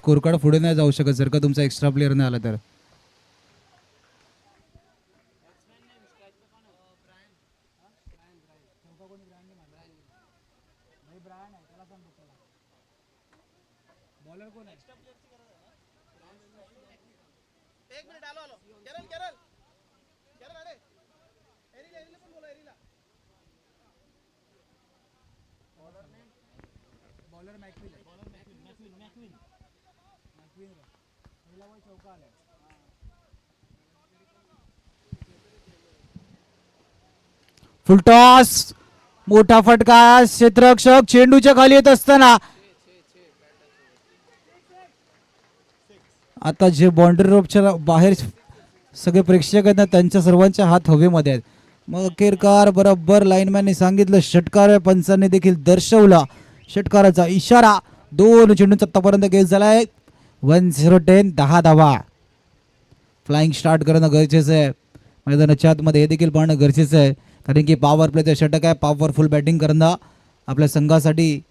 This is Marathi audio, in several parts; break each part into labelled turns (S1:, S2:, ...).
S1: स्कोर कार्ड पुढे नाही जाऊ शकत जर का तुमचा एक्स्ट्रा प्लेअर नाही आला तर. फुलटॉस, मोठा फटका, क्षेत्ररक्षक चेंडूच्या खाली येत असताना आता जे बाउंड्री रोपच्या बाहेर सगळे प्रेक्षक आहेत ना त्यांच्या सर्वांच्या हात हवेमध्ये आहेत. मग अखेरकार बरोबर लाईनमॅनने सांगितलं, षटकार पंचांनी देखील दर्शवला षटकाराचा इशारा. 2 चेंडूंचा आतापर्यंत गेम झालाय. 1-0-10 10 धावा. फ्लाइंग स्टार्ट करणं गरजेचं आहे मैदानाच्या आतमध्ये, हे देखील पाहणं गरजेचं आहे कारण की पॉवर प्लेचं षटक आहे. पॉवरफुल बॅटिंग करणं आपल्या संघासाठी.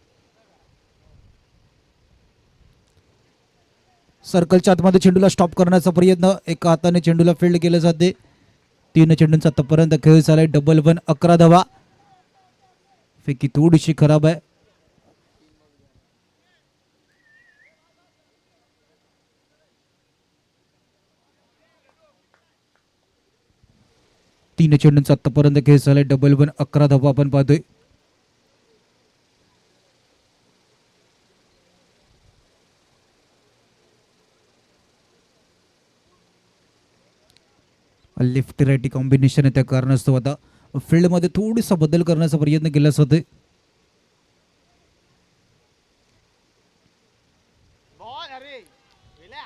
S1: सर्कलच्या आतमध्ये चेंडूला स्टॉप करण्याचा प्रयत्न, एका हाताने चेंडूला फील्ड केले जाते. 3 चेंडूंचा आतापर्यंत खेळ झालाय. 1-1 11 धावा. फेकी थोडीशी खराब आहे. तीन चेंडूंचा आतापर्यंत खेळ झालाय. 1-1 11 धावा आपण पाहतोय. लेफ्ट राईटी कॉम्बिनेशन आहे त्या कारणास्तव आता फील्डमध्ये थोडासा बदल करण्याचा प्रयत्न केला जातोय.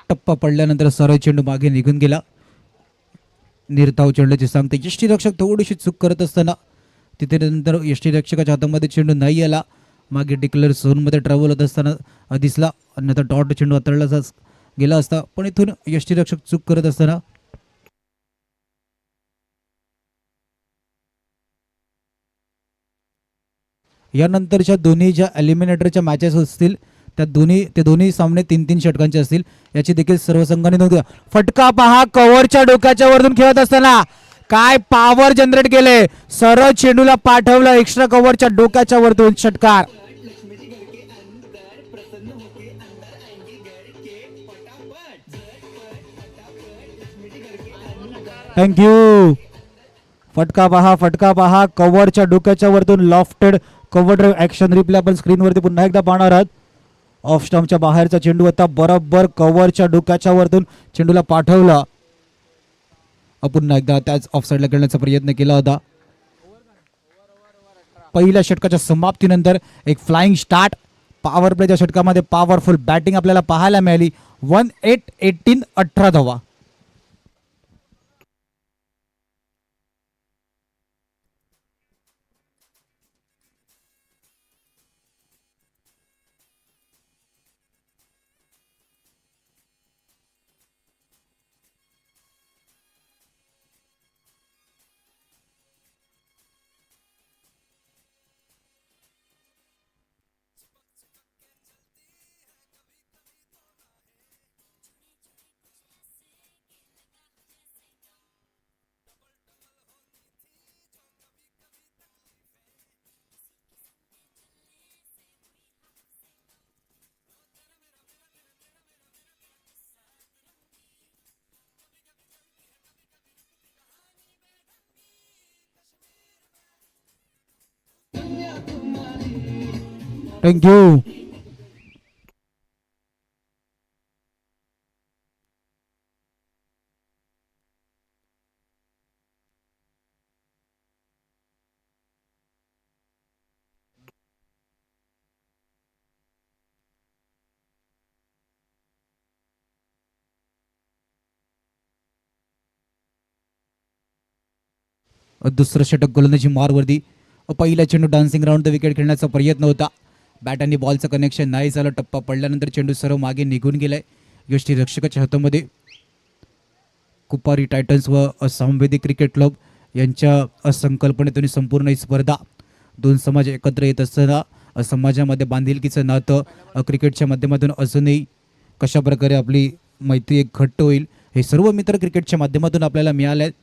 S1: टप्पा पडल्यानंतर सरळ चेंडू मागे निघून गेला. निर्धाव चेंडूची सांगते. यष्टीरक्षक थोडीशी चूक करत असताना तिथे नंतर यष्टीरक्षकाच्या हातामध्ये चेंडू नाही आला. मागे डिक्लेअर झोनमध्ये ट्रॅव्हल होत असताना दिसला, अन्यथा डॉट चेंडू हाताळला गेला असता. पण इथून यष्टीरक्षक चूक करत असताना यानंतरच्या दोन्ही ज्या एलिमिनेटरच्या मॅचेस असतील त्या दोन्ही सामने 3-3 षटकांचे असतील याची देखील सर्व संघांनी नोंद घ्या. फटका पहा, कव्हरच्या डोक्याच्या वरतून खेळत असताना काय पॉवर जनरेट केले. सरळ चेंडूला पाठवलं एक्स्ट्रा कव्हरच्या डोक्याच्या वरतून. षटकार. थँक्यू. फटका पहा कव्हरच्या डोक्याच्या वरतून lofted cover drive action replay आपण स्क्रीनवरती पुन्हा एकदा पाहणार आहात. ऑफ स्टंपच्या बाहेरचा चेंडू आता बरोबर कव्हरच्या डोक्याच्या वरतून चेंडूला पाठवला. पुन्हा एकदा त्याच ऑफ साईडला खेळण्याचा प्रयत्न केला होता. पहिल्या षटकाच्या समाप्तीनंतर एक फ्लाइंग स्टार्ट. पॉवर प्लेच्या षटकामध्ये पॉवरफुल बॅटिंग आपल्याला पाहायला मिळाली. 1-8-18 18 धावा. थँक्यू. दुसरं षटक गोलंदाजी मारवरती. पहिला चेंडू डान्सिंग राऊंड द विकेट खेळण्याचा प्रयत्न होता. बॅट आणि बॉलचं कनेक्शन नाही झालं. टप्पा पडल्यानंतर चेंडू सर्व मागे निघून गेलाय. यष्टीरक्षकाच्या हातामध्ये. कुपारी टायटन्स व असंवेदी क्रिकेट क्लब यांच्या संकल्पनेतून संपूर्ण ही स्पर्धा, दोन समाज एकत्र येत असताना समाजामध्ये बांधिलकीचं नातं क्रिकेटच्या माध्यमातून अजूनही कशा प्रकारे आपली मैत्री एक घट्ट होईल हे सर्व मित्र क्रिकेटच्या माध्यमातून आपल्याला मिळाले आहेत.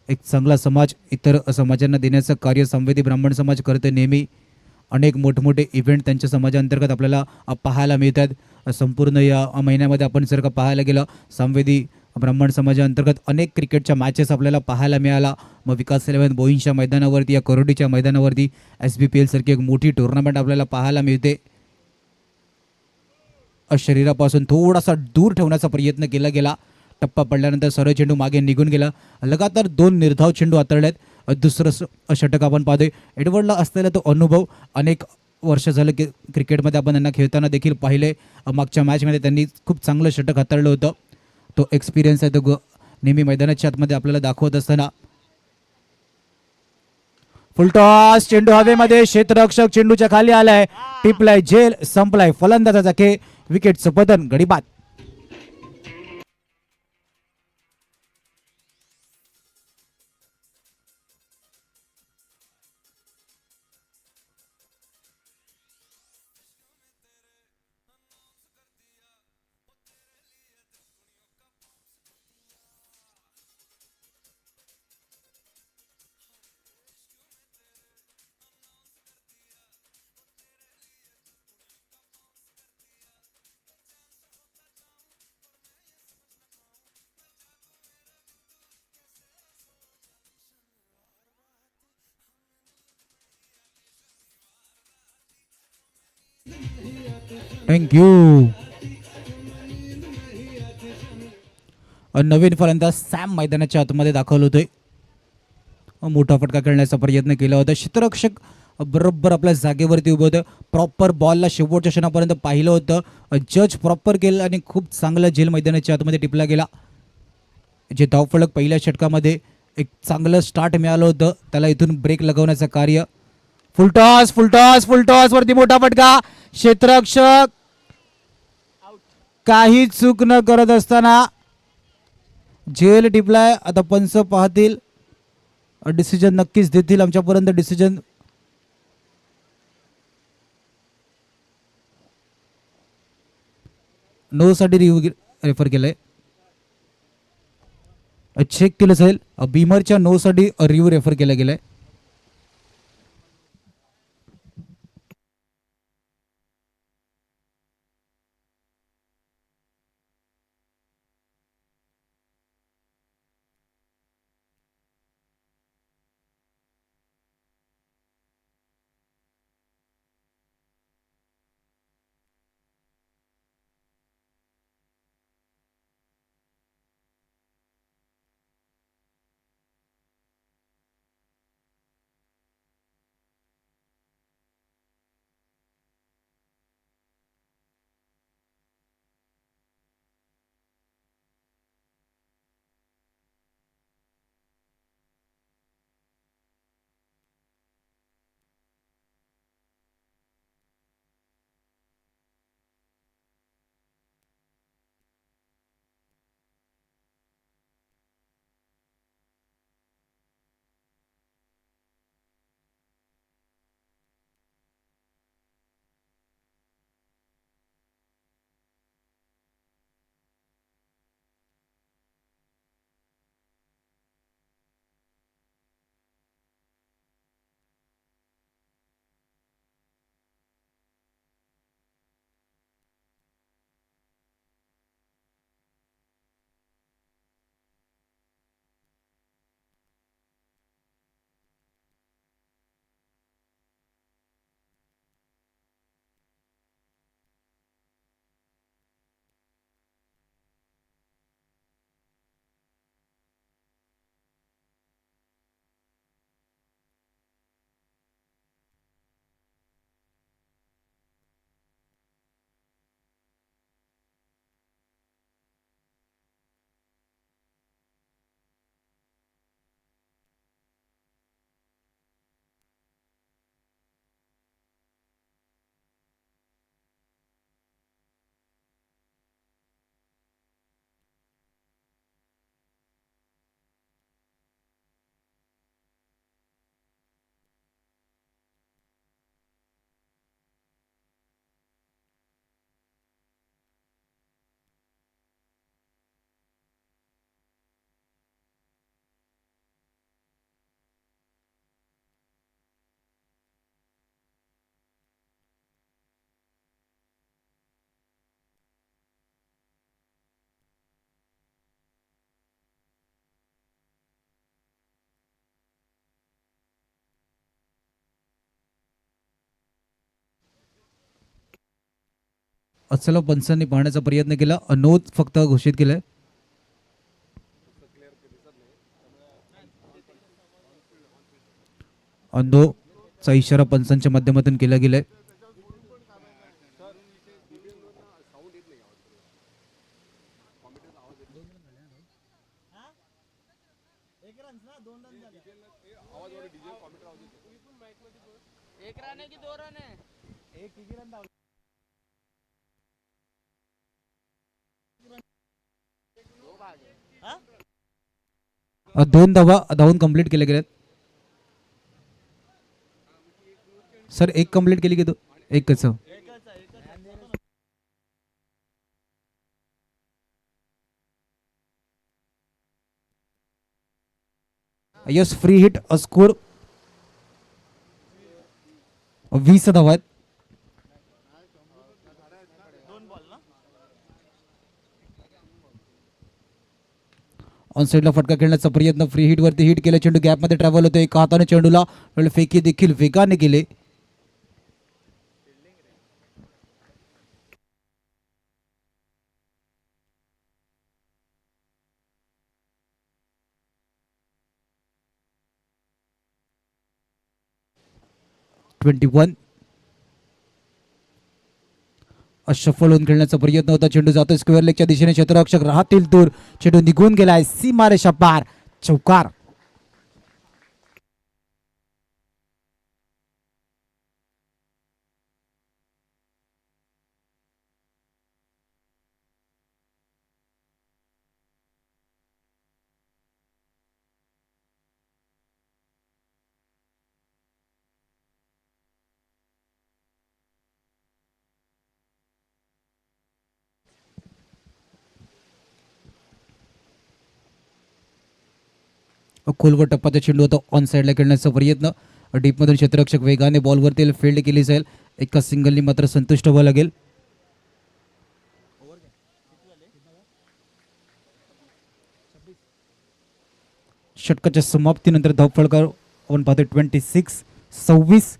S1: एक चांगला समाज इतर समाजांना देण्याचं कार्य संवेदी ब्राह्मण समाज करते नेहमी. अनेक मोठमोठे इव्हेंट त्यांच्या समाजाअंतर्गत आपल्याला पाहायला मिळतात. संपूर्ण या महिन्यामध्ये आपण जर का पाहायला गेलं संवेदी ब्राह्मण समाजाअंतर्गत अनेक क्रिकेटच्या मॅचेस आपल्याला पाहायला मिळाला. मग विकास 11 बोईंच्या मैदानावरती या करोडीच्या मैदानावरती SBPL सारखी एक मोठी टुर्नामेंट आपल्याला पाहायला मिळते. शरीरापासून थोडासा दूर ठेवण्याचा प्रयत्न केला गेला. टप्पा पडल्यानंतर सरळ चेंडू मागे निघून गेला. लगातार 2 निर्धाव चेंडू हाताळलेत. दुसरं षटक आपण पाहतोय. एडवर्डला असलेला तो अनुभव अनेक वर्ष झालं की क्रिकेटमध्ये आपण त्यांना खेळताना देखील पाहिले. मागच्या मॅचमध्ये त्यांनी खूप चांगलं षटक हाताळलं होतं. तो एक्सपिरियन्स आहे तो नेहमी मैदानाच्या आतमध्ये आपल्याला दाखवत असताना. फुलटॉस चेंडू हवेमध्ये, क्षेत्ररक्षक चेंडूच्या खाली आलाय, टिपलाय झेल, संपलाय फलंदाजाचा खेळ, विकेटचं पतन, गडी बाद. थँक्यू. नवीन फलंदाज सॅम मैदानाच्या आतमध्ये दाखल होतोय. मोठा फटका खेळण्याचा प्रयत्न केला होता. क्षेत्ररक्षक बरोबर आपल्या जागेवरती उभं होतं. प्रॉपर बॉलला शेवटच्या क्षणापर्यंत पाहिलं होतं. जज प्रॉपर केलं आणि खूप चांगला झेल मैदानाच्या आतमध्ये टिपला गेला. जे धावफलक पहिल्या षटकामध्ये एक चांगलं स्टार्ट मिळालं होतं त्याला इथून ब्रेक लगवण्याचं कार्य. फुलटॉस फुलटॉस फुलटॉस वरती मोठा फटका. क्षेत्ररक्षक काही चूक न करत असताना झेल टिपलाय. आता पंच पाहतील, डिसिजन नक्कीच देतील. आमच्यापर्यंत डिसिजन नो साठी रिव्ह्यू रेफर केलंय. चेक केलं जाईल. बीमरच्या नो साठी रिव्ह्यू रेफर केला गेलाय. अस्सल पंचांनी पाहण्याचा प्रयत्न केला. नोंद फक्त घोषित केलंय. चा इशारा पंचांच्या माध्यमातून केला गेलाय. दोन धावा धावून कंप्लीट केल्या गेल्यात. सर एक कंप्लीट केली की एकच. यस फ्री हिट स्कोर 20 धावा आहेत. ऑन साईडला फटका खेळण्याचा प्रयत्न. फ्री हिट वरती हिट केलं. चेंडू गॅप मध्ये ट्रॅव्हल होतो. एका हाताने चेंडूला फेकी देखील वेगाने गेले. शफल होऊन खेळण्याचा प्रयत्न होता. चेंडू जातो स्क्वेअर लेगच्या दिशेने. क्षेत्ररक्षक राहतील दूर. चेंडू निघून गेलाय सीमारेषा पार. चौकार. खोलवर टप्प्याचा चेंडू होता. ऑन साईडला खेळण्याचा प्रयत्न. डीपमधून क्षेत्ररक्षक वेगाने बॉलवरती फील्ड केली जाईल. एका सिंगलनी मात्र संतुष्ट व्हावं लागेल. षटकाच्या समाप्तीनंतर धावफलकावर आपण पाहतोय 26-26.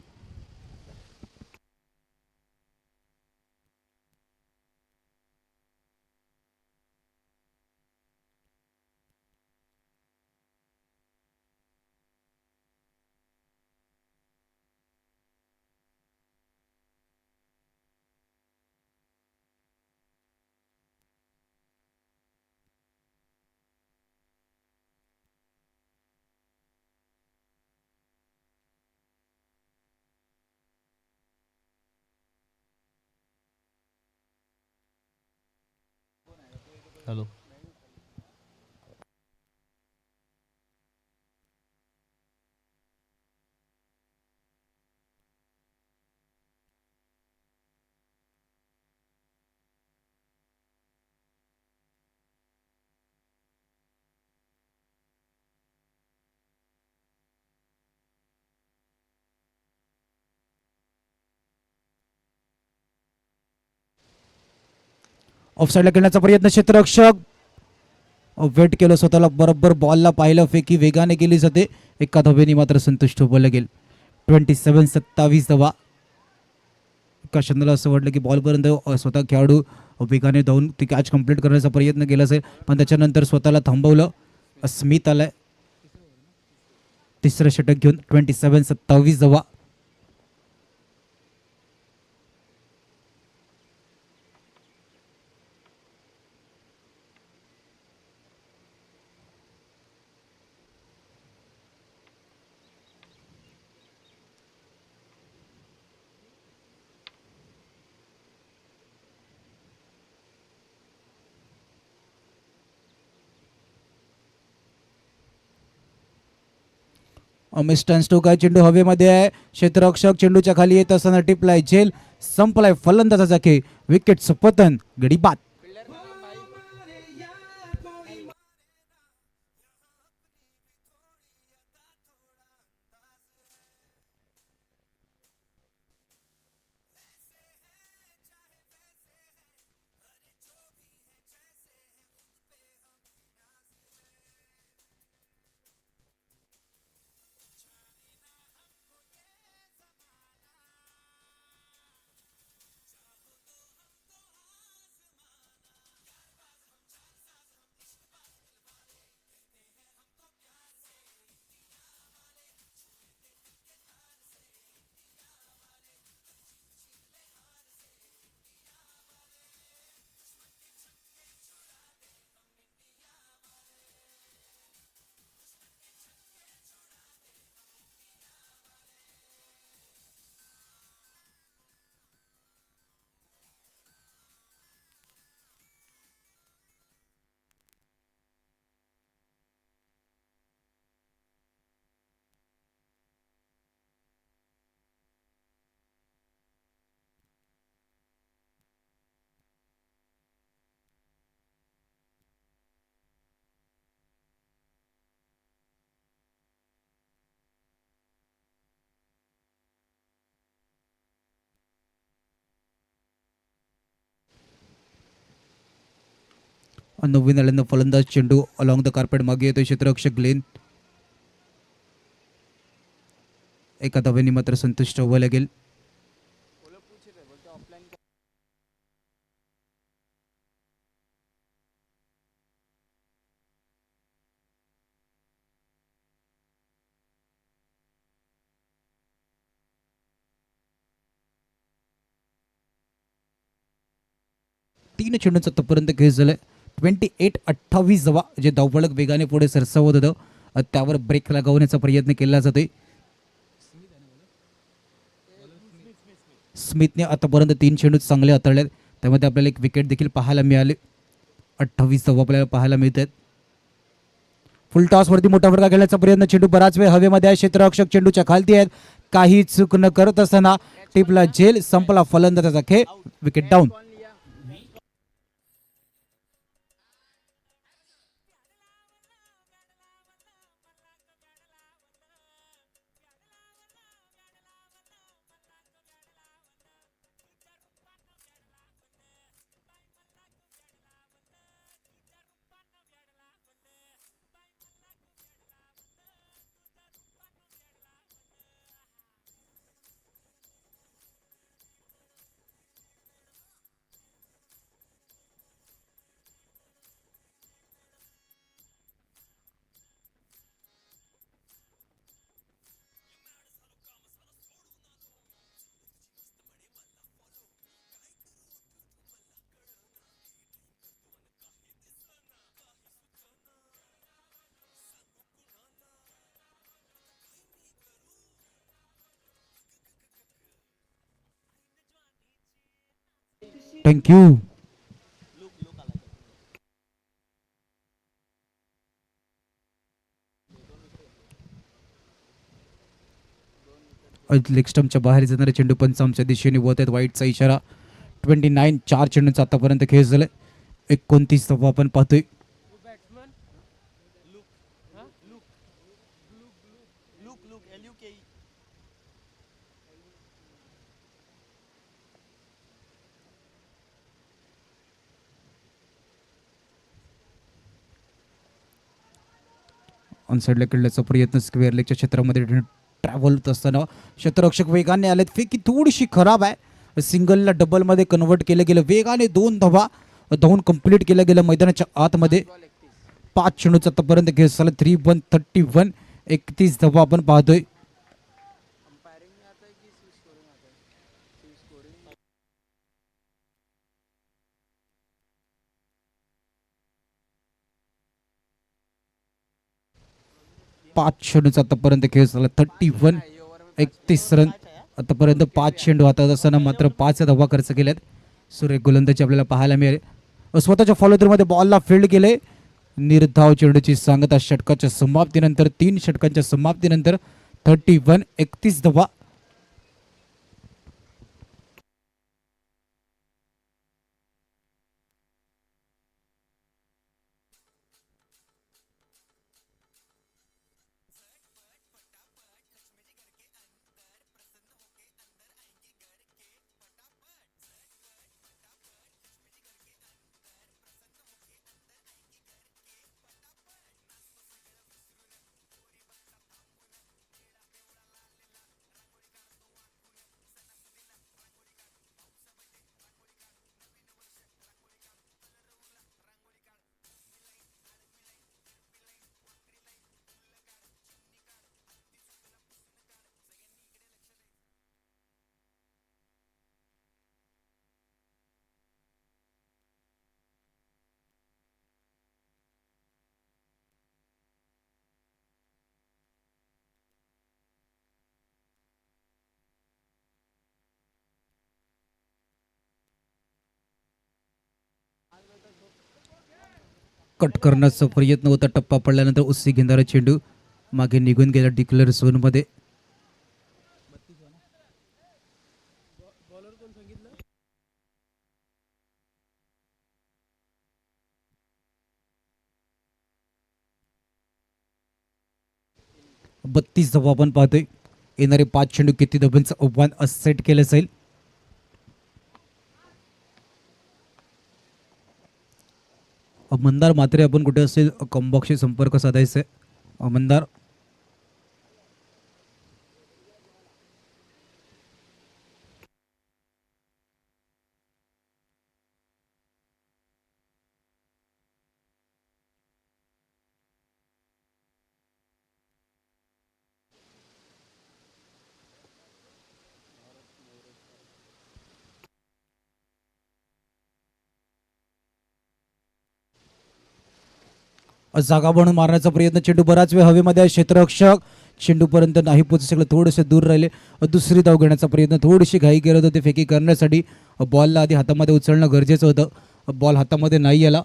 S2: हॅलो.
S1: ऑफ साईडला खेळण्याचा प्रयत्न. क्षेत्ररक्षक वेट केलं स्वतःला. बरोबर बॉलला पाहिलं. फेकी वेगाने केली जाते. एका धावेने मात्र संतुष्ट व्हावं लागेल. 27-27 धावा. एका क्षणाला असं वाटलं की बॉलपर्यंत स्वतः खेळाडू वेगाने धावून ती कॅच कंप्लीट करण्याचा प्रयत्न केला असेल, पण त्याच्यानंतर स्वतःला थांबवलं. स्मिथ आलाय तिसरं षटक घेऊन. 27-27 धावा. मिस्टर स्टोक आहे. चेंडू हवेमध्ये आहे. क्षेत्ररक्षक चेंडूच्या खाली येत असताना टिपलाय झेल. संपलाय फलंदाजाचा खेळ. विकेटचं पतन. गडी बाद. नवीन आल्यानं फलंदाज चेंडू अलॉंग द कार्पेट मागे येतो क्षेत्ररक्षक ग्लेन. एका धावेने मात्र संतुष्ट व्हावं लागेल. तीन चेंडूंचा आतापर्यंत खेळ झालाय. 28-28 जवा जे धावफलक वेगाने पुढे सरसावत होतं त्यावर ब्रेक लगावण्याचा प्रयत्न केला जातोय. स्मिथने आतापर्यंत 3 चेंडू चांगले हाताळले. त्यामध्ये आपल्याला एक विकेट देखील पाहायला मिळाले. 28 धावा आपल्याला पाहायला मिळत आहेत. फुल टॉस वरती मोठा फटका खेळण्याचा प्रयत्न. चेंडू बराच वेळ हवेमध्ये आहे. क्षेत्ररक्षक चेंडूच्या खालती आहेत. काही चूक न करत असताना टिपला झेल. संपला फलंदाजाचा खेळ. Wicket down. थँक्यू. लेग स्टंपच्या बाहेर जाणारे चेंडू पंच आमच्या दिशेने वळत आहेत. वाईटचा इशारा. 29 4 चेंडूंचा आतापर्यंत खेळ झालाय. 29 धावा आपण पाहतोय. ऑनसाइडला खेळण्याचा प्रयत्न. स्क्वेअर लेगच्या क्षेत्रामध्ये ट्रॅव्हल होत असताना क्षेत्ररक्षक वेगाने आलेत. फेकी थोडीशी खराब आहे. सिंगलला डबलमध्ये कन्वर्ट केलं गेलं. वेगाने 2 धावा धावून कंप्लीट केलं गेलं मैदानाच्या आतमध्ये. 5 चेंडूचा आतापर्यंत खेळ झाला. 3-1-31. 31 धावा आपण पाहतोय. पाच चेंडूचा आतापर्यंत खेळ झाला. 31. 31 रन. आतापर्यंत 5 चेंडू हातात असताना मात्र 5 धावा खर्च केल्यात. सुरेख गोलंदाजी आपल्याला पाहायला मिळेल. स्वतःच्या फॉलोथ्रूमध्ये बॉलला फील्ड केले. निर्धाव चेंडूची सांगता षटकाच्या समाप्तीनंतर 3 षटकांच्या समाप्तीनंतर 31. 31 धावा. कट करण्याचा प्रयत्न होता. टप्पा पडल्यानंतर उसळी घेणारा चेंडू मागे निघून गेला डिक्लेअर झोनमध्ये. बत्तीस धावा आपण पाहतोय. येणारे 5 चेंडू किती धावांचं आव्हान सेट केलं जाईल. मंदार मात्रे आपण कुठे असेल कॉम्बॉक्सशी संपर्क साधायचा आहे. मंदार जागा बनवून मारण्याचा प्रयत्न, चेंडू बराच वेळ हवेमध्ये आहे. क्षेत्ररक्षक चेंडूपर्यंत नाही पोहोचू शकले, थोडेसे दूर राहिले. दुसरी धाव घेण्याचा प्रयत्न, थोडीशी घाई करत होते फेकी करण्यासाठी. बॉलला आधी हातामध्ये उचलणं गरजेचं होतं. बॉल हातामध्ये नाही आला.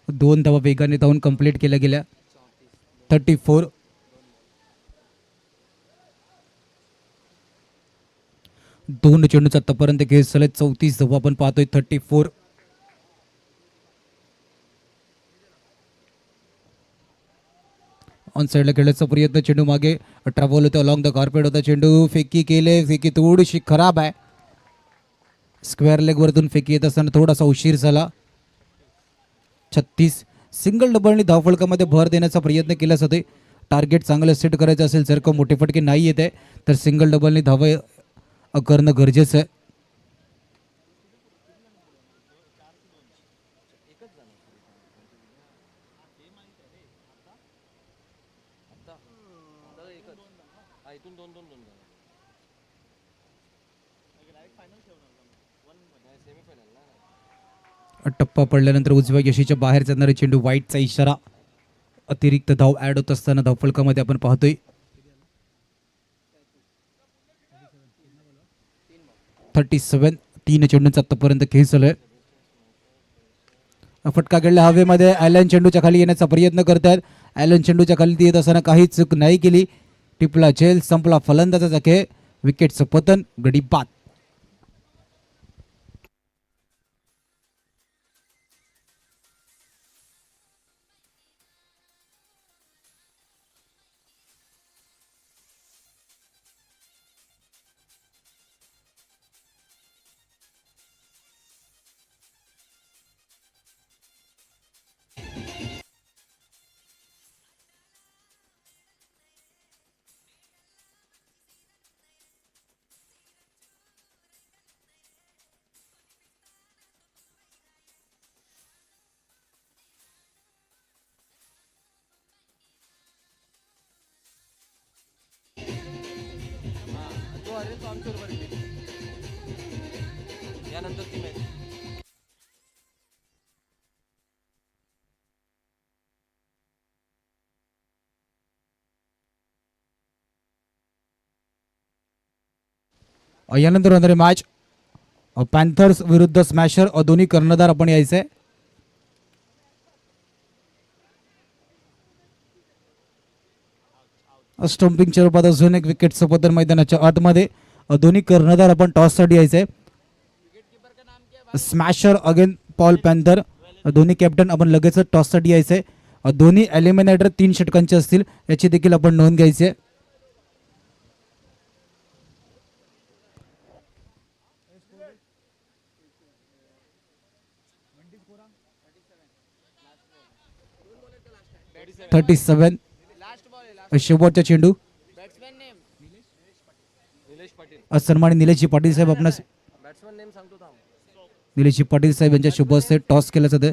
S1: 2 धावा वेगाने धावून कंप्लीट केल्या गेल्या. 34. दोन चेंडूचा आतापर्यंत खेळ झाले. 34 धावा आपण पाहतोय. 34. ऑन साईडला खेळण्याचा प्रयत्न, चेंडू मागे ट्रॅव्हल होतं, अलॉंग द कार्पेट होता चेंडू. फेकी केले, फेकी थोडीशी खराब आहे. स्क्वेअर लेग वरतून फेकी येत असताना थोडासा उशीर झाला. 36. सिंगल डबलनी धावफलकामध्ये भर देण्याचा प्रयत्न केला जाते. टार्गेट चांगलं सेट करायचं असेल, जर का मोठे फटके नाही येत आहे तर सिंगल डबलनी धाव करणं गरजेचं आहे. टप्पा पडल्यानंतर उजव्या यशीच्या बाहेर जाणारे चेंडू, वाईटचा इशारा. अतिरिक्त धाव ऍड होत असताना धावफलकामध्ये आपण पाहतोय. 37. 3 चेंडूंचा आतापर्यंत खेळ चालू आहे. फटका खेळला हवेमध्ये. ॲलन चेंडूच्या खाली येण्याचा प्रयत्न करतात. ॲलन चेंडूच्या खाली येत असताना काही चूक नाही केली. टिपला झेल, संपला फलंदाजाचा खेळ. विकेटचं पतन, गडी बाद. यानंतर होणारे मॅच पॅन्थर्स विरुद्ध स्मॅशर, दोन्ही कर्णधार आपण यायचंय. स्टंपिंगच्या रूपात अजून एक विकेटचं पतन मैदानाच्या आतमध्ये. दोन्ही कर्णधार आपण टॉससाठी यायचंय. स्मॅशर अगेन पॉल पॅन्थर, दोन्ही कॅप्टन आपण लगेच टॉससाठी यायचंय. दोन्ही एलिमिनेटर 3 षटकांचे असतील, याची देखील आपण नोंद घ्यायची आहे. शेवटचा चेंडू. सन्मानित निलेशजी पाटील साहेब, आपणास निलेशजी पाटील साहेब यांच्या शुभ हस्ते टॉस केला जातं.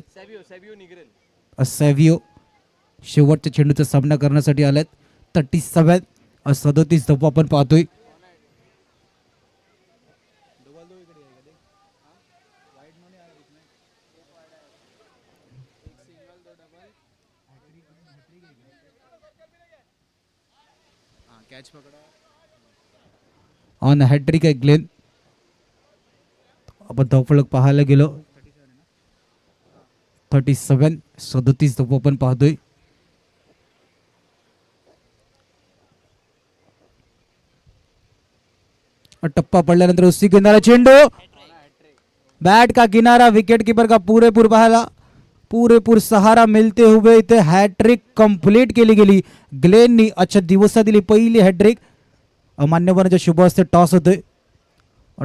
S1: सॅव्हियो शेवटच्या चेंडूचा सामना करण्यासाठी आल्यात. 37. 37 धावा आपण पाहतोय. ऑन हॅट्रिक आहे ग्लेन. आपण धावफलक पाहायला गेलो. 37. 37 धावा आपण पाहतोय. टप्पा पडल्यानंतर उसी किनारा चेंडू, बैट का किनारा, विकेट कीपर का पुरेपूर सहारा मिलते हुए इथे हॅट्रिक कंप्लीट केली गेली. ग्लेननी आजच्या दिवसात दिली पहिली हॅट्रिक. मान्यवरांच्या शुभ हस्ते टॉस होतोय.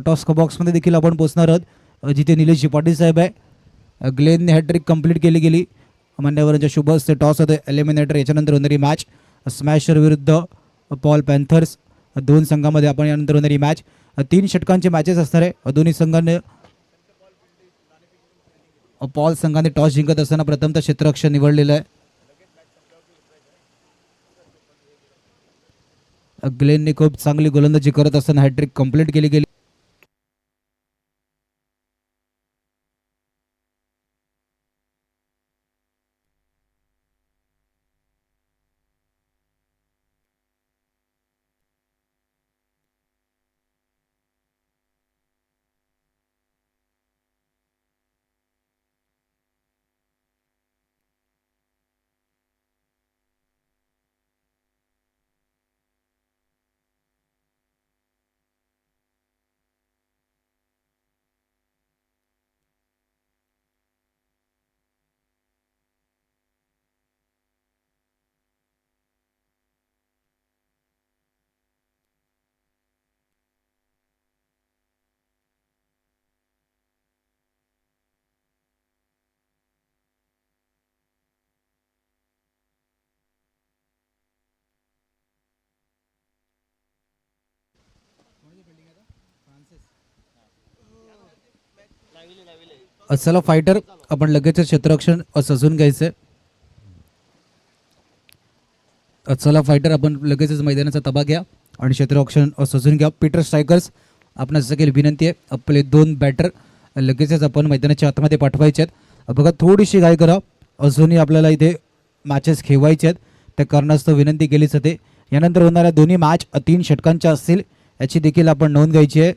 S1: टॉस बॉक्समध्ये देखील आपण पोहोचणार आहोत, जिथे निलेशजी पाटील साहेब आहे. ग्लेनने हॅट्रिक कंप्लीट केली गेली. मान्यवरांच्या शुभ हस्ते टॉस होते एलिमिनेटर. याच्यानंतर होणारी मॅच स्मॅशर विरुद्ध पॉल पॅन्थर्स. दोन संघामध्ये आपण यानंतर होणारी मॅच 3 षटकांचे मॅचेस असणार आहे. दोन्ही संघांनी पॉल संघाने टॉस जिंकत असताना प्रथमतः क्षेत्ररक्षण निवडलेलं आहे. ग्लेनने खूप चांगली गोलंदाजी करत असताना हॅट्रिक कंप्लीट केली गेली. चला फायटर आपण लगेच क्षेत्ररक्षण सजून घ्यायचंय. चला फायटर आपण लगेचच मैदानाचा ताबा घ्या आणि क्षेत्ररक्षण सजून घ्या. पीटर स्ट्रायकर्स आपणास सगळी विनंती आहे, आपले 2 बॅटर लगेचच आपण मैदानाच्या आतमध्ये पाठवायचे आहेत. बघा थोडीशी घाई करा, अजूनही आपल्याला इथे मॅचेस खेळवायचे आहेत, त्या कारणास्तव विनंती केलीच होते. यानंतर होणाऱ्या दोन्ही मॅच 3 षटकांच्या असतील, याची देखील आपण नोंद घ्यायची आहे.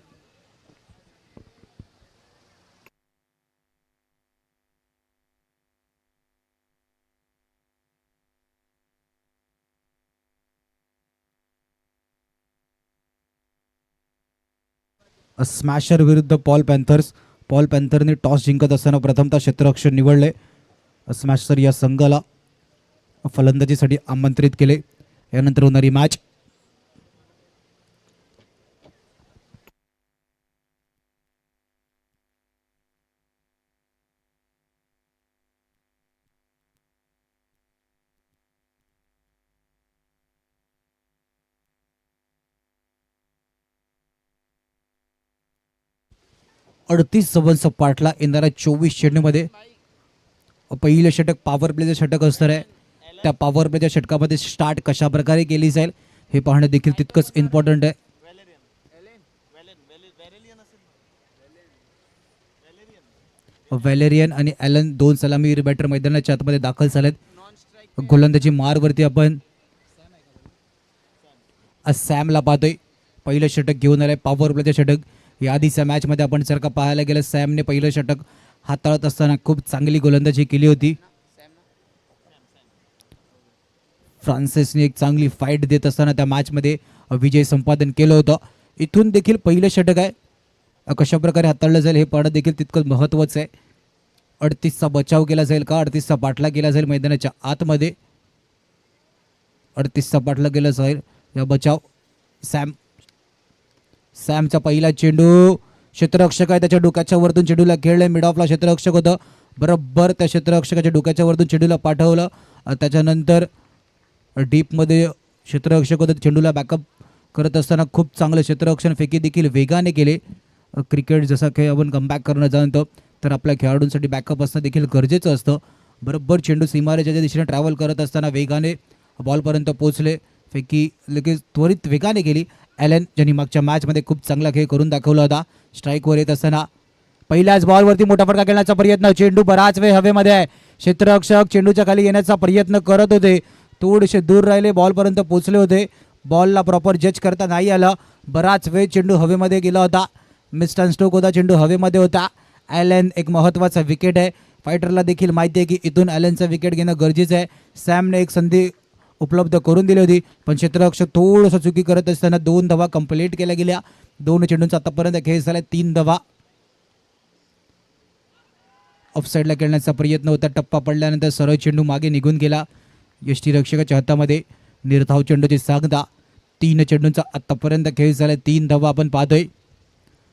S1: स्मॅशर विरुद्ध पॉल पॅन्थर्स. पॉल पॅन्थरने टॉस जिंकत असताना प्रथमतः क्षेत्ररक्षण निवडले. स्मॅशर या संघाला फलंदाजीसाठी आमंत्रित केले. यानंतर होणारी मॅच अडतीस सबंध पाठला येणाऱ्या 24 चेंडूमध्ये पहिलं षटक पॉवर प्लेचं षटक असणार आहे. त्या पॉवर प्लेच्या षटकामध्ये स्टार्ट कशा प्रकारे केली जाईल हे पाहणं देखील तितकंच इम्पॉर्टंट आहे. व्हॅलेरियन आणि ॲलन 2 सलामीवीर बॅटर मैदानाच्या आतमध्ये दाखल झालेत. गोलंदाजी मारवरती आपण सॅमला पाहतोय. पहिलं षटक घेऊन आलंय पॉवर प्लेचं षटक. या आधीच्या मॅचमध्ये आपण जर का पाहायला गेलं सॅमने पहिलं षटक हाताळत असताना खूप चांगली गोलंदाजी केली होती. फ्रान्सिसने एक चांगली फाईट देत असताना त्या मॅचमध्ये विजय संपादन केलं होतं. इथून देखील पहिलं षटक आहे, कशा प्रकारे हाताळलं जाईल हे पाहणं देखील तितकं महत्त्वाचं आहे. 38चा बचाव केला जाईल का, 38चा पाठला केला जाईल मैदानाच्या आतमध्ये. 38चा पाठला केला जाईल या बचाव. सॅमचा पहिला चेंडू, क्षेत्ररक्षक आहे त्याच्या डोक्याच्या वरतून चेंडूला खेळले. मिड ऑफला क्षेत्ररक्षक होतं, बरोबर त्या क्षेत्ररक्षकाच्या डोक्याच्या वरतून चेंडूला पाठवलं. त्याच्यानंतर डीपमध्ये क्षेत्ररक्षक होतं, चेंडूला बॅकअप करत असताना खूप चांगलं क्षेत्ररक्षण फेकी देखील वेगाने केले. क्रिकेट जसा खेळ आपण कमबॅक करणं जाणतो तर आपल्या खेळाडूंसाठी बॅकअप असणं देखील गरजेचं असतं. बरोबर चेंडू सीमारेषेच्या दिशेने ट्रॅव्हल करत असताना वेगाने बॉलपर्यंत पोहोचले. फेकी लगेच त्वरित वेगाने केली. ॲलन ज्यांनी मागच्या मॅचमध्ये खूप चांगला खेळ करून दाखवला होता. स्ट्राईकवर येत असताना पहिल्याच बॉलवरती मोठा फटका खेळण्याचा प्रयत्न. चेंडू बराच वेळ हवेमध्ये आहे. क्षेत्ररक्षक चेंडूच्या खाली येण्याचा प्रयत्न करत होते, थोडेसे दूर राहिले, बॉलपर्यंत पोहोचले होते. बॉलला प्रॉपर जज करता नाही आलं. बराच वेळ चेंडू हवेमध्ये गेला होता. मिस्टर स्टोक होता, चेंडू हवेमध्ये होता. ॲलन एक महत्त्वाचा विकेट आहे. फायटरला देखील माहिती आहे की इथून ॲलनचा विकेट घेणं गरजेचं आहे. सॅमने एक संधी उपलब्ध करून दिली होती, पण क्षेत्ररक्षक थोडंसं चुकी करत असताना 2 धावा कंप्लीट केल्या गेल्या. 2 चेंडूंचा आतापर्यंत खेळ झाला, 3 धावा. ऑफसाईडला खेळण्याचा प्रयत्न होता, टप्पा पडल्यानंतर सरळ चेंडू मागे निघून गेला. यष्टीरक्षकाच्या हातामध्ये निर्धाव चेंडूची सांगता. 3 चेंडूंचा आतापर्यंत खेळ झाला, 3 धावा आपण पाहतोय.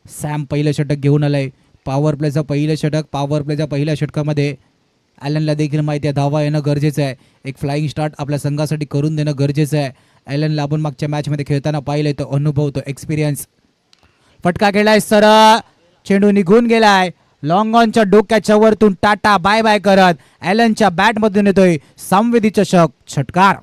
S1: सॅम पहिलं षटक घेऊन आलाय, पॉवर प्लेचं पहिलं षटक. पॉवर प्लेच्या पहिल्या षटकामध्ये ॲलनला देखील माहिती आहे धावा येणं गरजेचं आहे. एक फ्लाइंग स्टार्ट आपल्या संघासाठी करून देणं गरजेचं आहे. ॲलनला आपण मागच्या मॅचमध्ये खेळताना पाहिलंय, तो अनुभव, तो एक्सपिरियन्स. फटका खेळलाय सरळ, चेंडू निघून गेलाय. लॉंग ऑनच्या डोक्याच्या वरतून टाटा बाय बाय करत ॲलनच्या बॅटमधून येतोय संवेदी चषक, षटकार.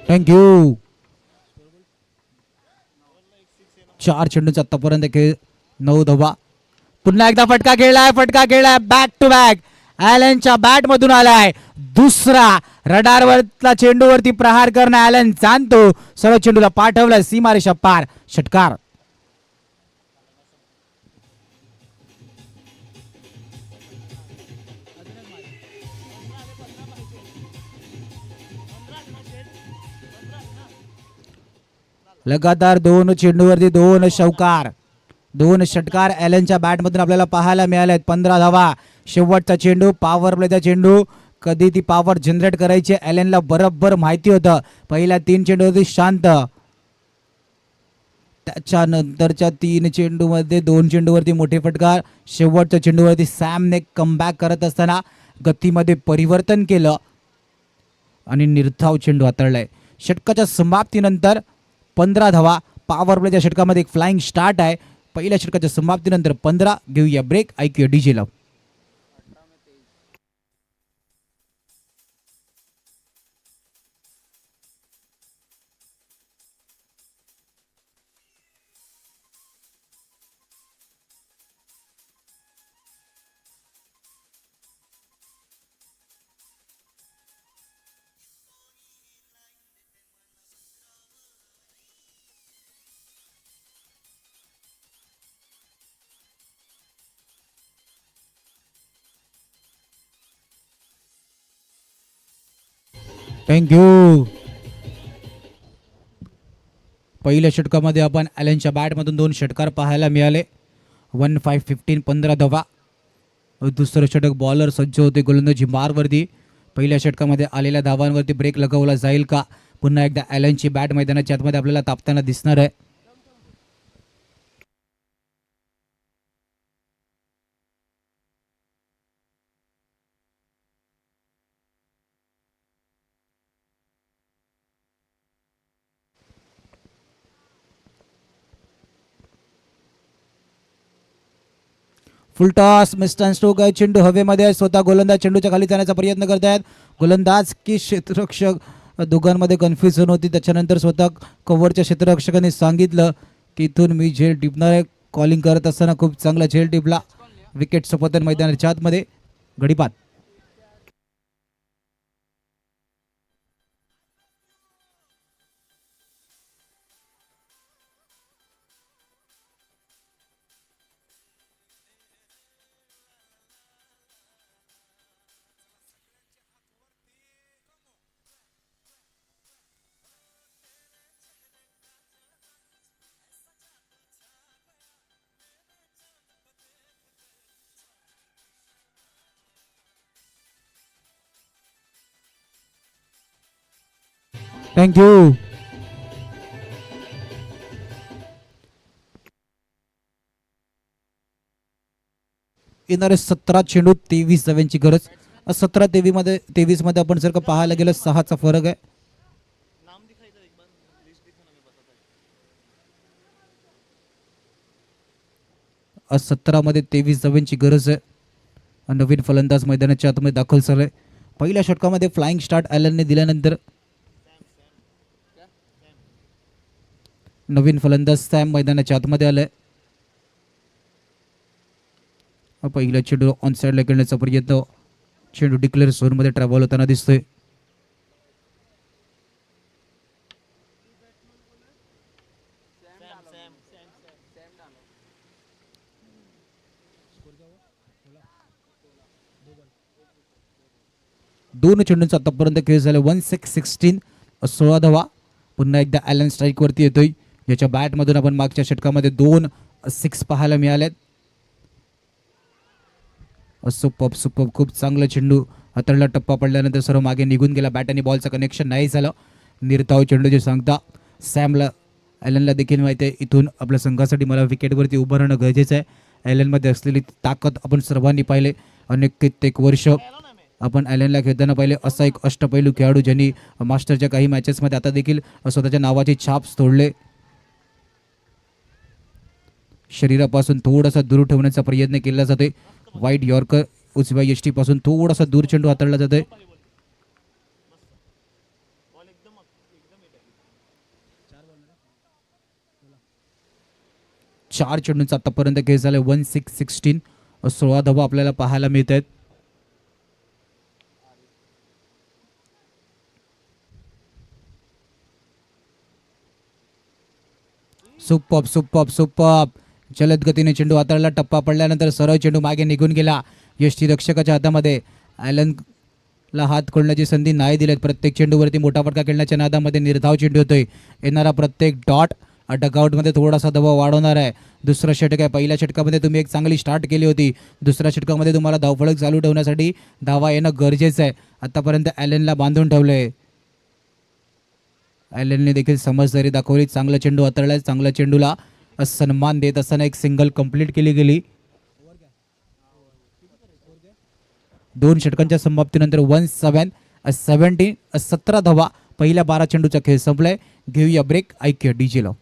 S1: थँक्यू. 4 चेंडूंचा आतापर्यंत खेळ, 9 धावा. पुन्हा एकदा फटका खेळलाय, बॅक टू बॅक ॲलनच्या बॅट मधून आलाय दुसरा. रडारवरला चेंडूवरती प्रहार करणं ॲलन जाणतो, सरळ चेंडूला पाठवलाय सीमारेषा पार, षटकार. लगातार 2 चेंडूवरती 2 चौकार, 2 षटकार ॲलनच्या बॅटमधून आपल्याला पाहायला मिळालेत. 15 धावा. शेवटचा चेंडू, पॉवर प्लेचा चेंडू. कधी ती पॉवर जनरेट करायची ॲलनला बरोबर माहिती होतं. पहिल्या 3 चेंडूवरती शांत, त्याच्यानंतरच्या 3 चेंडूमध्ये 2 चेंडूवरती मोठे फटकार. शेवटच्या चेंडूवरती सॅमने कमबॅक करत असताना गतीमध्ये परिवर्तन केलं आणि निर्धाव चेंडू हाताळलाय. षटकाच्या समाप्तीनंतर 15 धावा. पॉवर प्लेच्या षटकामध्ये एक फ्लाइंग स्टार्ट आहे. पहिल्या षटकाच्या समाप्तीनंतर 15. घेऊया ब्रेक, ऐकूया डीजे ला. थँक्यू. पहिल्या षटकामध्ये आपण ॲलनच्या बॅटमधून 2 षटकार पाहायला मिळाले. 15-15, 15 धावा. दुसरं षटक, बॉलर सज्ज होते गोलंदाजी मारवरती. पहिल्या षटकामध्ये आलेल्या धावांवरती ब्रेक लगावला जाईल का? पुन्हा एकदा ॲलनची बॅट मैदानाच्या आतमध्ये आपल्याला तापताना दिसणार आहे. फुलटॉस, मिस्टर स्ट्रोक आहे. चेंडू हवेमध्ये, स्वतः गोलंदाज चेंडूच्या खाली जाण्याचा प्रयत्न करतायत. गोलंदाज की क्षेत्ररक्षक दोघांमध्ये कन्फ्युजन होती. त्याच्यानंतर स्वतः कव्हरच्या क्षेत्ररक्षकाने सांगितलं की इथून मी झेल टिपणार आहे. कॉलिंग करत असताना खूप चांगला झेल टिपला. विकेटचं पतन मैदानाच्या आतमध्ये, गडीपात. थँक्यू. येणारे 17 चेंडू 23 धावांची गरज. 17-23 मध्ये आपण जर का पाहायला गेलं 6चा फरक आहे. 17 मध्ये 23 धावांची गरज आहे. नवीन फलंदाज मैदानाच्या आतमध्ये दाखल झालाय. पहिल्या षटकामध्ये फ्लाइंग स्टार्ट ॲलनने दिल्यानंतर नवीन फलंदाज सॅम मैदानाच्या आतमध्ये आलाय. पहिला चेंडू ऑन साईडला खेळण्याचा प्रयत्न, चेंडू डिक्लेअर झोनमध्ये ट्रॅव्हल होताना दिसतोय. दोन चेंडूंचा आतापर्यंत खेळ झाला. 16-16, 16 धावा. पुन्हा एकदा ॲलन स्ट्राईक वरती येतोय. याच्या बॅटमधून आपण मागच्या षटकामध्ये 2 6 पाहायला मिळालेत. सुपर खूप चांगला चेंडू हाताळला टप्पा पडल्यानंतर सर्व मागे निघून गेला. बॅट आणि बॉलचं कनेक्शन नाही झालं. निर्धाव चेंडूची सांगता सॅमला ॲलनला देखील माहिती आहे इथून आपल्या संघासाठी मला विकेटवरती उभं राहणं गरजेचं आहे. ॲलनमध्ये असलेली ताकद आपण सर्वांनी पाहिले. अनेक कित्येक वर्ष आपण ॲलनला खेळताना पाहिले. असा एक अष्टपैलू खेळाडू ज्यांनी मास्टरच्या काही मॅचेसमध्ये आता देखील स्वतःच्या नावाची छाप सोडले. शरीरापासून थोडासा दूर ठेवण्याचा प्रयत्न केला जातोय. वाईट यॉर्कर उजव्या यष्टीपासून थोडासा दूर चेंडू हाताळला जातोय. चार चेंडूंचा आतापर्यंत खेळ झाला. 16 16 धावा आपल्याला पाहायला मिळत आहेत. सुपर जलद गतीने चेंडू हाताळला. टप्पा पडल्यानंतर सरळ चेंडू मागे निघून गेला. यष्टी रक्षकाच्या हातामध्ये. ॲलनला हात खोलण्याची संधी नाही दिलेत. प्रत्येक चेंडूवरती मोठा फटका खेळण्याच्या नादामध्ये निर्धाव चेंडू होतोय. येणारा प्रत्येक डॉट डगआउटमध्ये थोडासा दबाव वाढवणार आहे. दुसरा षटक आहे. पहिल्या षटकामध्ये तुम्ही एक चांगली स्टार्ट केली होती. दुसऱ्या षटकामध्ये तुम्हाला धावफलक चालू ठेवण्यासाठी धावा येणं गरजेचं आहे. आतापर्यंत ॲलनला बांधून ठेवलंय. ॲलनने देखील समजदारी दाखवली. चांगला चेंडू हाताळलाय. चांगल्या चेंडूला सन्मान देत असताना एक सिंगल कंप्लीट केली गेली. 2 षटकांच्या समाप्तीनंतर 17 17 धावा. पहिल्या 12 चेंडूचा खेळ संपलाय. घेऊया ब्रेक. ऐक्य डीजे लाव.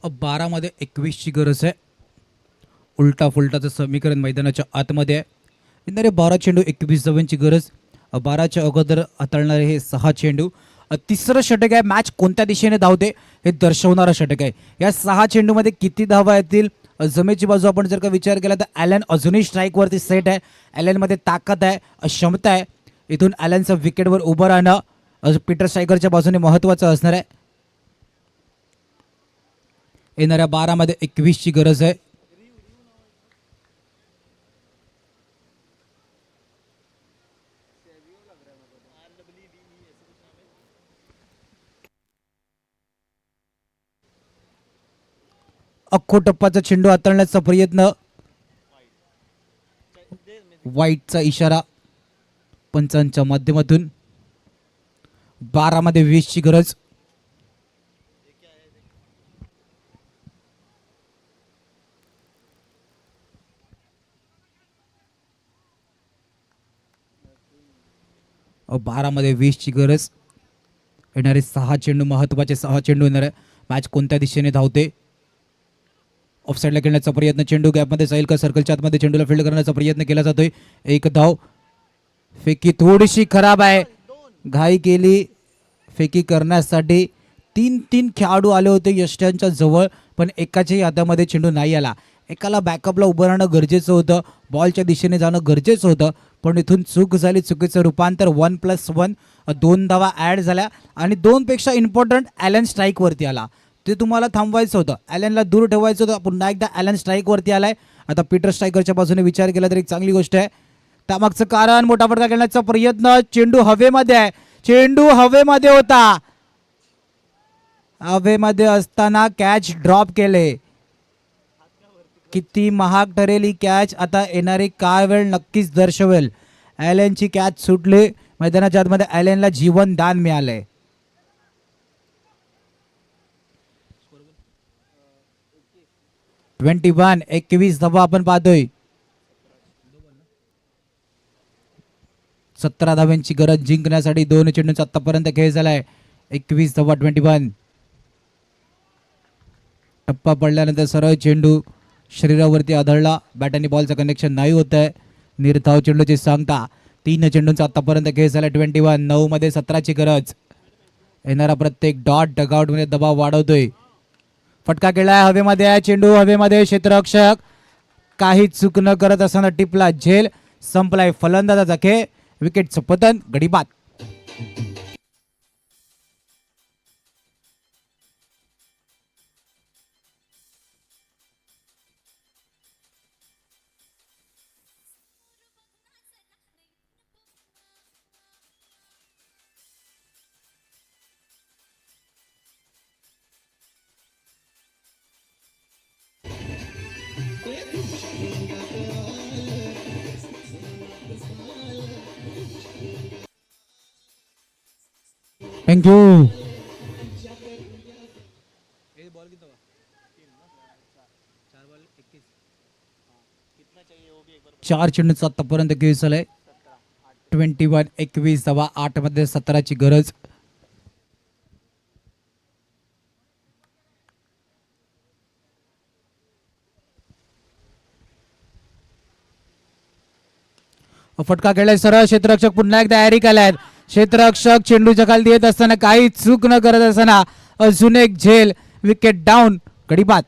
S1: अब 12 मध्ये 21 ची गरज आहे. उलटा फुलटाचं समीकरण मैदानाच्या आतमध्ये आहे. येणारे 12 चेंडू 21 धावांची गरज. 12च्या अगोदर हाताळणारे हे 6 चेंडू. तिसरं षटक आहे. मॅच कोणत्या दिशेने धावते हे दर्शवणारं षटक आहे. या 6 चेंडूमध्ये किती धावा येतील. जमेची बाजू आपण जर का विचार केला तर ॲलन अजूनही स्ट्राईकवरती सेट आहे. ॲलनमध्ये ताकद आहे, क्षमता आहे. इथून ॲलनचं विकेटवर उभं राहणं पीटर स्ट्रायकरच्या बाजूने महत्त्वाचं असणार आहे. येणाऱ्या 12 मध्ये 21 ची गरज आहे. अख्खो टप्पाचा चेंडू हाताळण्याचा प्रयत्न. वाईटचा इशारा पंचांच्या माध्यमातून. 12 मध्ये 20 ची गरज. बारा मध्ये 20 ची गरज. येणारे 6 चेंडू महत्त्वाचे 6 चेंडू येणार आहे. मॅच कोणत्या दिशेने धावते. ऑफसाईडला खेळण्याचा प्रयत्न. चेंडू गॅपमध्ये जाईल का. सर्कलच्या आतमध्ये चेंडूला फील्ड करण्याचा प्रयत्न केला जातोय. एक धाव. फेकी थोडीशी खराब आहे. घाई केली फेकी करण्यासाठी. 3 खेळाडू आले होते यष्ट्यांच्या जवळ पण एकाच्याही हातामध्ये चेंडू नाही आला. एकाला बॅकअपला उभं राहणं गरजेचं होतं. बॉलच्या दिशेने जाणं गरजेचं होतं पण इथून चूक झाली. चुकीचं रूपांतर. 1+1 2 धावा ॲड झाल्या आणि 2 पेक्षा इम्पॉर्टंट ॲलन स्ट्राईकवरती आला. ते तुम्हाला थांबवायचं होतं. ॲलनला दूर ठेवायचं होतं. पुन्हा एकदा ॲलन स्ट्राईकवरती आलाय. आता पीटर स्ट्रायकरच्या बाजूने विचार केला तर एक चांगली गोष्ट आहे. त्यामागचं कारण मोठा फटका खेळण्याचा प्रयत्न. चेंडू हवेमध्ये आहे. चेंडू हवेमध्ये होता. हवेमध्ये असताना कॅच ड्रॉप केले. किती महाग ठरेल ही कॅच आता येणारी काय वेळ नक्कीच दर्शवेल. ॲलनची कॅच सुटली. मैदानाच्या आतमध्ये ॲलनला जीवन दान मिळालंय. ट्वेंटी 21 धावा आपण पाहतोय. 17 धाव्यांची गरज जिंकण्यासाठी 2 चेंडूंचा आतापर्यंत खेळ झालाय. 21 धावा 21. टप्पा पडल्यानंतर सरळ चेंडू शरीरावरती आदळला. बॅट आणि बॉलचं कनेक्शन नाही होत आहे. निर्धाव चेंडूची सांगता. 3 चेंडूंचा आतापर्यंत खेळ झाला. 21. 9 मध्ये 17ची गरज. येणारा प्रत्येक डॉट डगआउट मध्ये दबाव वाढवतोय. फटका खेळलाय हवेमध्ये आहे. चेंडू हवेमध्ये. क्षेत्ररक्षक काही चूक न करत असताना टिपला झेल. संपलाय फलंदाजाचा खेळ. विकेटचं पतन. गडी बाद. थँक्यू. 4 चेंडूचा आतापर्यंत खेळ झालाय. 21. 21 धावा. 8 मध्ये 17ची गरज. फटका खेळलाय सरळ. क्षेत्ररक्षक पुन्हा एकदा तयारी केलाय. क्षेत्ररक्षक चेंडूच्या खाली येत असताना काही चूक न करत असताना अजून एक झेल. Wicket down. गडी बाद.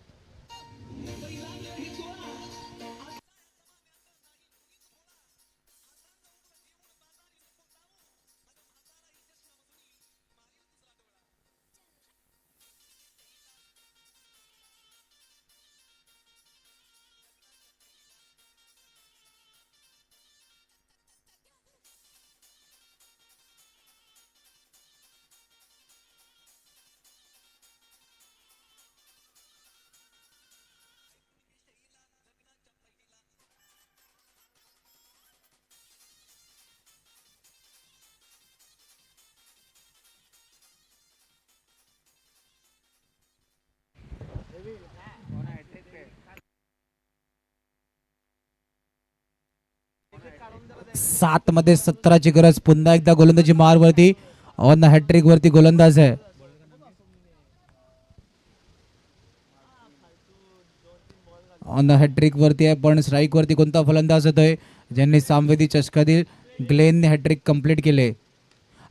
S1: सात मध्ये 17ची गरज. पुन्हा एकदा गोलंदाजी मारवरती. ऑन हॅट्रिक वरती गोलंदाज आहे. ऑन हॅट्रिक वरती आहे पण स्ट्राईक वरती कोणता फलंदाज होतोय ज्यांनी सामवेदी चषकातील ग्लेनने हॅट्रिक कंप्लीट केले.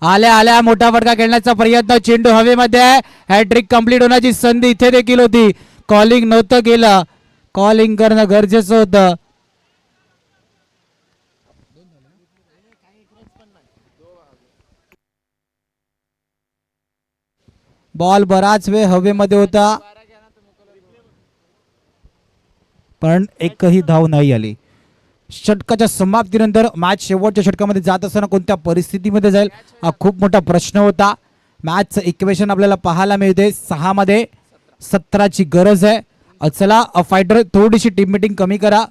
S1: आल्या आल्या मोठा फटका खेळण्याचा प्रयत्न. चेंडू हवेमध्ये आहे. हॅट्रिक कंप्लीट होण्याची संधी इथे देखील होती. कॉलिंग नव्हतं केलं. कॉलिंग करणं गरजेचं होतं. बॉल बराच वेळ हवेमध्ये होता पण एकही धाव नाही आली. षटकाच्या समाप्तीनंतर मॅच शेवटच्या षटकामध्ये जात असताना कोणत्या परिस्थितीमध्ये जाईल हा खूप मोठा प्रश्न होता. मॅचचं इक्वेशन आपल्याला पाहायला मिळते. 6 मध्ये 17ची गरज आहे. चला फायटर थोडीशी टीम मीटिंग कमी करा.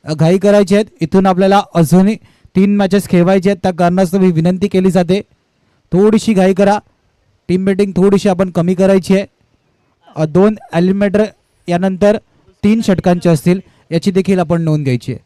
S1: घाई करायची आहेत. इथून आपल्याला अजूनही 3 मॅचेस खेळवायचे आहेत. त्या कारणास्तव ही विनंती केली जाते. थोडीशी घाई करा. टीम मीटिंग थोडीशी आपण कमी करायची आहे. 2 एलिमिनेटर यानंतर 3 षटकांचे असतील याची देखील आपण नोंद घ्यायची आहे.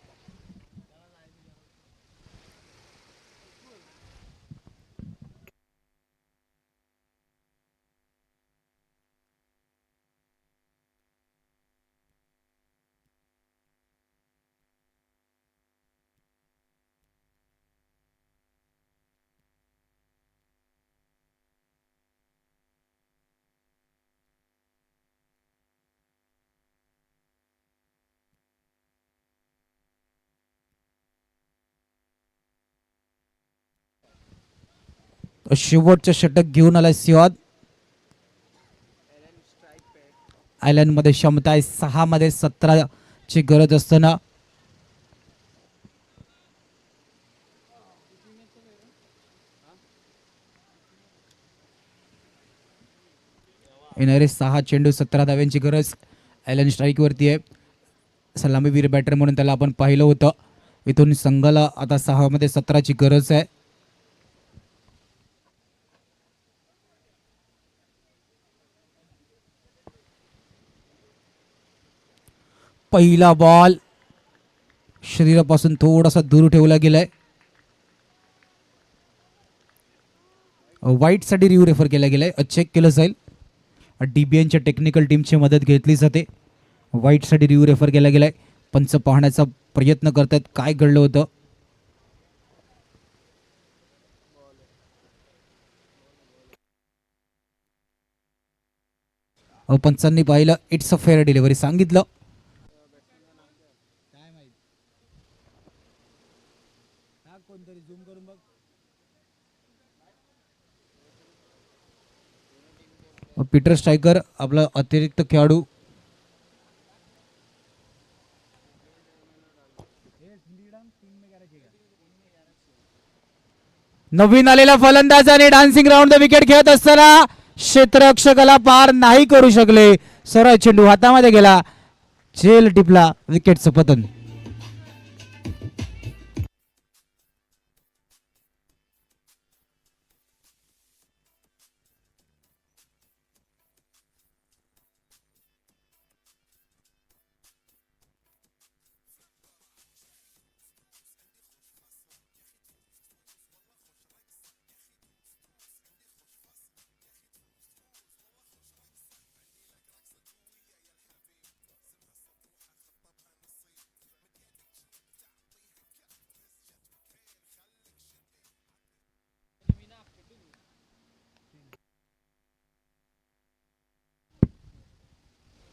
S1: शेवटचं षटक घेऊन आलाय सिंहद. आयलंड मध्ये क्षमता आहे. 6 मध्ये 17ची गरज असताना येणारे 6 चेंडू 17 धाव्यांची गरज. ॲलन स्ट्राईक वरती आहे. सलामीवीर बॅटर म्हणून त्याला आपण पाहिलं होतं. इथून संघाला आता 6 मध्ये 17ची गरज आहे. पहिला बॉल शरीरापासून थोडासा दूर ठेवला गेलाय. वाईट साठी रिव्ह्यू रेफर केला गेलाय. चेक केलं जाईल. DBNच्या टेक्निकल टीमची मदत घेतली जाते. वाईटसाठी रिव्ह्यू रेफर केला गेलाय. पंच पाहण्याचा प्रयत्न करतात काय घडलं होतं. पंचांनी पाहिलं इट्स अ फेअर डिलिव्हरी सांगितलं. पीटर स्ट्रायकर आपला अतिरिक्त खेळाडू नवीन आलेला फलंदाज आणि डान्सिंग राऊंड द विकेट खेळत असताना क्षेत्ररक्षकाला पार नाही करू शकले. सरळ चेंडू हातामध्ये गेला, झेल टिपला, विकेटचं पतन.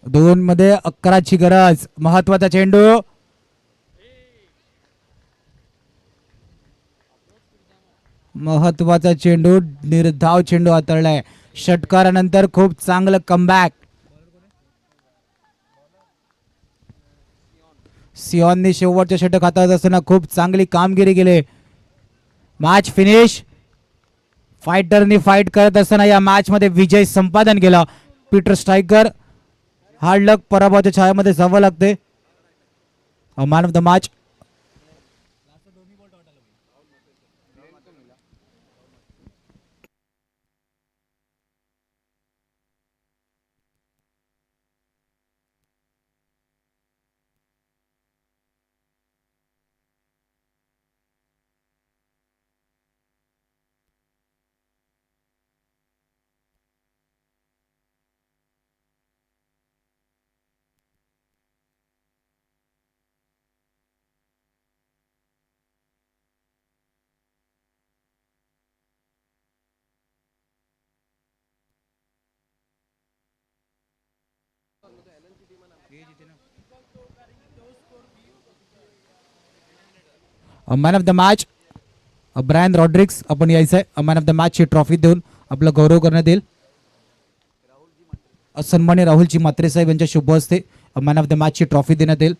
S1: दोन मध्ये 11ची गरज. महत्वाचा चेंडू, महत्वाचा चेंडू, निर्धाव चेंडू हाताळलाय. षटकारानंतर खूप चांगलं कमबॅक. सिओनने शेवटचे षटक हाताळत असताना खूप चांगली कामगिरी केली. Match finish. फायटरनी फाईट करत असताना या मॅच मध्ये विजय संपादन केला. पीटर स्ट्रायकर हार्ड लक पराभवाच्या छायामध्ये जावं लागते. Man of the match. Man of the match Brian Rodricks आपण यायचंय. मॅन ऑफ द मॅच ची ट्रॉफी देऊन आपला गौरव करण्यात येईल. सन्मान्य राहुलजी म्हात्रे साहेब यांच्या शुभ हस्ते मॅन ऑफ द मॅच ची ट्रॉफी देण्यात येईल.